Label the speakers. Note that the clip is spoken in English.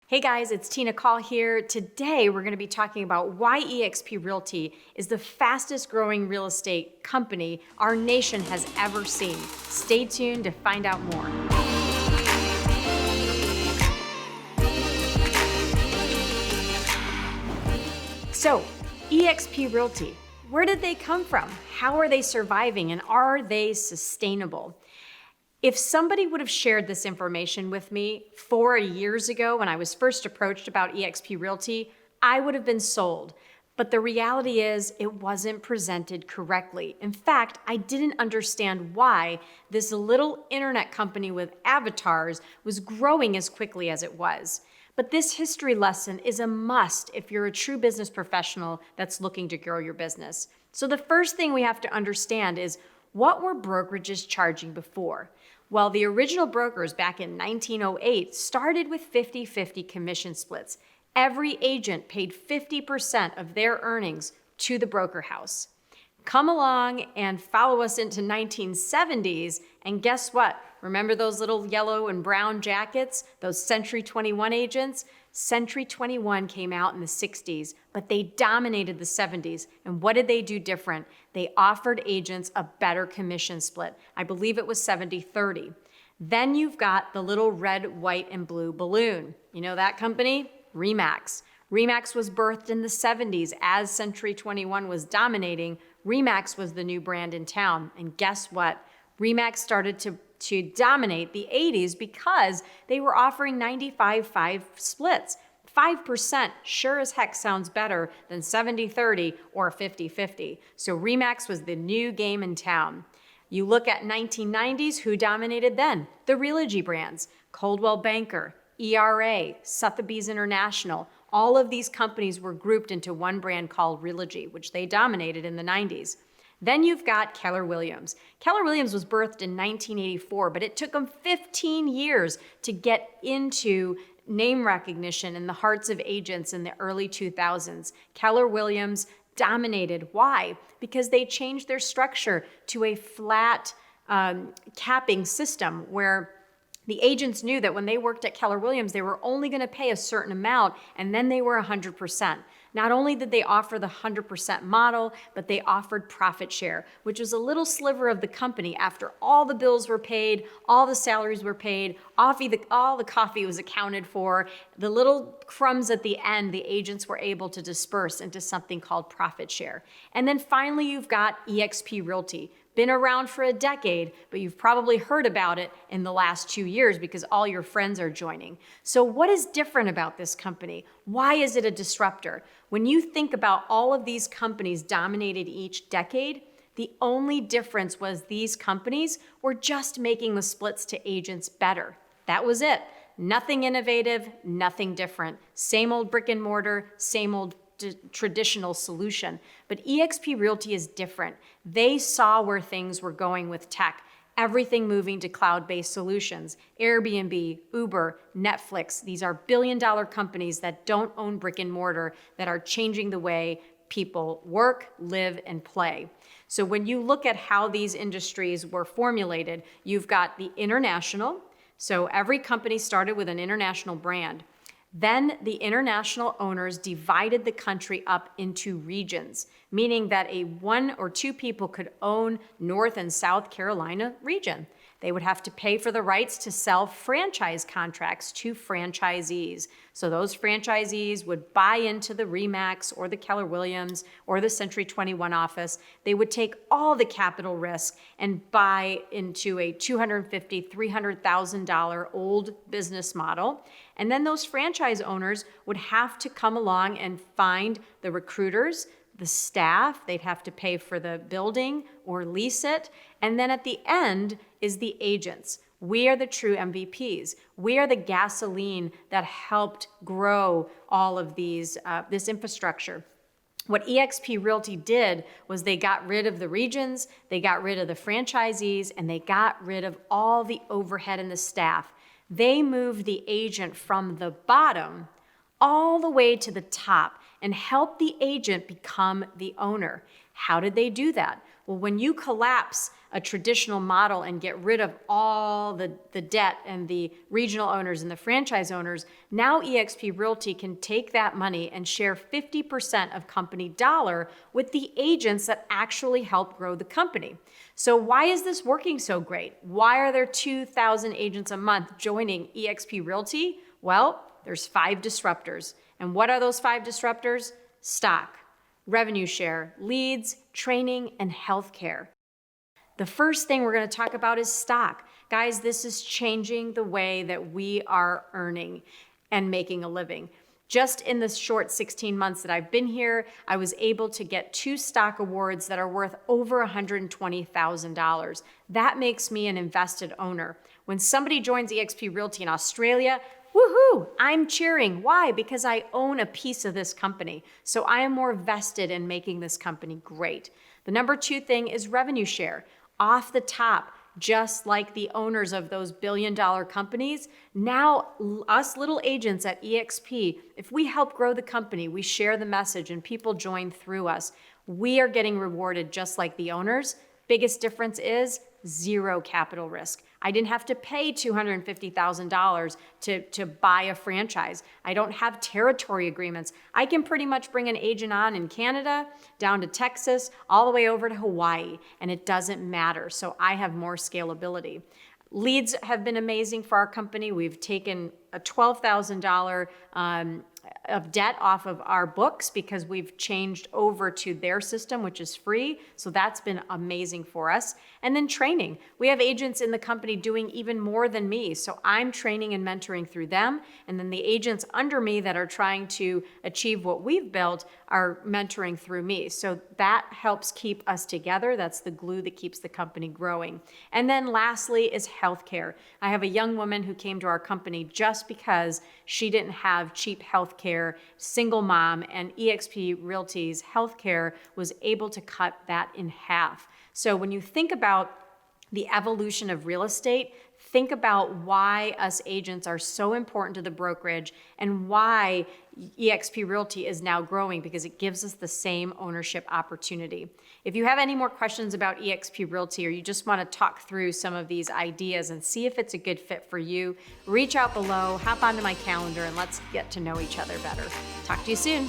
Speaker 1: Hey guys, it's Tina Caul here. Today we're going to be talking about why eXp Realty is the fastest growing real estate company our nation has ever seen. Stay tuned to find out more. So, eXp Realty, where did they come from? How are they surviving, and are they sustainable? If somebody would have shared this information with me 4 years ago when I was first approached about eXp Realty, I would have been sold. But the reality is it wasn't presented correctly. In fact, I didn't understand why this little internet company with avatars was growing as quickly as it was. But this history lesson is a must if you're a true business professional that's looking to grow your business. So the first thing we have to understand is, what were brokerages charging before? Well, the original brokers back in 1908 started with 50-50 commission splits. Every agent paid 50% of their earnings to the broker house. Come along and follow us into 1970s, and guess what? Remember those little yellow and brown jackets, those Century 21 agents? Century 21 came out in the 60s, but they dominated the 70s. And what did they do different? They offered agents a better commission split. I believe it was 70-30. Then you've got the little red, white, and blue balloon. You know that company? RE/MAX. RE/MAX was birthed in the 70s as Century 21 was dominating. RE/MAX was the new brand in town. And guess what? RE/MAX started to dominate the 80s because they were offering 95-5 splits. 5% sure as heck sounds better than 70-30 or 50-50. So RE/MAX was the new game in town. You look at 1990s, who dominated then? The Realogy brands, Coldwell Banker, ERA, Sotheby's International. All of these companies were grouped into one brand called Realogy, which they dominated in the 90s. Then you've got Keller Williams. Keller Williams was birthed in 1984, but it took them 15 years to get into name recognition in the hearts of agents in the early 2000s. Keller Williams dominated. Why? Because they changed their structure to a flat capping system where the agents knew that when they worked at Keller Williams, they were only going to pay a certain amount, and then they were 100%. Not only did they offer the 100% model, but they offered profit share, which was a little sliver of the company after all the bills were paid, all the salaries were paid, all the coffee was accounted for. The little crumbs at the end, the agents were able to disperse into something called profit share. And then finally, you've got eXp Realty. Been around for a decade, but you've probably heard about it in the last 2 years because all your friends are joining. So what is different about this company? Why is it a disruptor? When you think about all of these companies dominated each decade, the only difference was these companies were just making the splits to agents better. That was it. Nothing innovative, nothing different. Same old brick and mortar, same old traditional solution. But eXp Realty is different. They saw where things were going with tech. Everything moving to cloud-based solutions. Airbnb, Uber, Netflix. These are billion-dollar companies that don't own brick and mortar, that are changing the way people work, live, and play. So when you look at how these industries were formulated, you've got the international. So every company started with an international brand. Then the international owners divided the country up into regions, meaning that one or two people could own North and South Carolina region. They would have to pay for the rights to sell franchise contracts to franchisees. So those franchisees would buy into the RE/MAX or the Keller Williams or the Century 21 office. They would take all the capital risk and buy into a $250,000, $300,000 old business model. And then those franchise owners would have to come along and find the recruiters, the staff. They'd have to pay for the building or lease it. And then at the end is the agents. We are the true MVPs. We are the gasoline that helped grow all of this infrastructure. What eXp Realty did was they got rid of the regions, they got rid of the franchisees, and they got rid of all the overhead and the staff. They moved the agent from the bottom all the way to the top and helped the agent become the owner. How did they do that? Well, when you collapse a traditional model and get rid of all the debt and the regional owners and the franchise owners, now eXp Realty can take that money and share 50% of company dollar with the agents that actually help grow the company. So why is this working so great? Why are there 2,000 agents a month joining eXp Realty? Well, there's 5 disruptors. And what are those 5 disruptors? Stock, revenue share, leads, training, and healthcare. The first thing we're going to talk about is stock. Guys, this is changing the way that we are earning and making a living. Just in the short 16 months that I've been here, I was able to get 2 stock awards that are worth over $120,000. That makes me an invested owner. When somebody joins eXp Realty in Australia, woohoo, I'm cheering. Why? Because I own a piece of this company. So I am more vested in making this company great. The number 2 thing is revenue share. Off the top, just like the owners of those billion-dollar companies, now us little agents at eXp, if we help grow the company, we share the message and people join through us, we are getting rewarded just like the owners. Biggest difference is 0 capital risk. I didn't have to pay $250,000 to buy a franchise. I don't have territory agreements. I can pretty much bring an agent on in Canada, down to Texas, all the way over to Hawaii, and it doesn't matter. So I have more scalability. Leads have been amazing for our company. We've taken a $12,000 of debt off of our books because we've changed over to their system, which is free. So that's been amazing for us. And then training. We have agents in the company doing even more than me. So I'm training and mentoring through them. And then the agents under me that are trying to achieve what we've built are mentoring through me. So that helps keep us together. That's the glue that keeps the company growing. And then lastly is healthcare. I have a young woman who came to our company just because she didn't have cheap healthcare, single mom, and eXp Realty's healthcare was able to cut that in half. So when you think about the evolution of real estate, think about why us agents are so important to the brokerage and why eXp Realty is now growing, because it gives us the same ownership opportunity. If you have any more questions about eXp Realty or you just want to talk through some of these ideas and see if it's a good fit for you, reach out below, hop onto my calendar, and let's get to know each other better. Talk to you soon.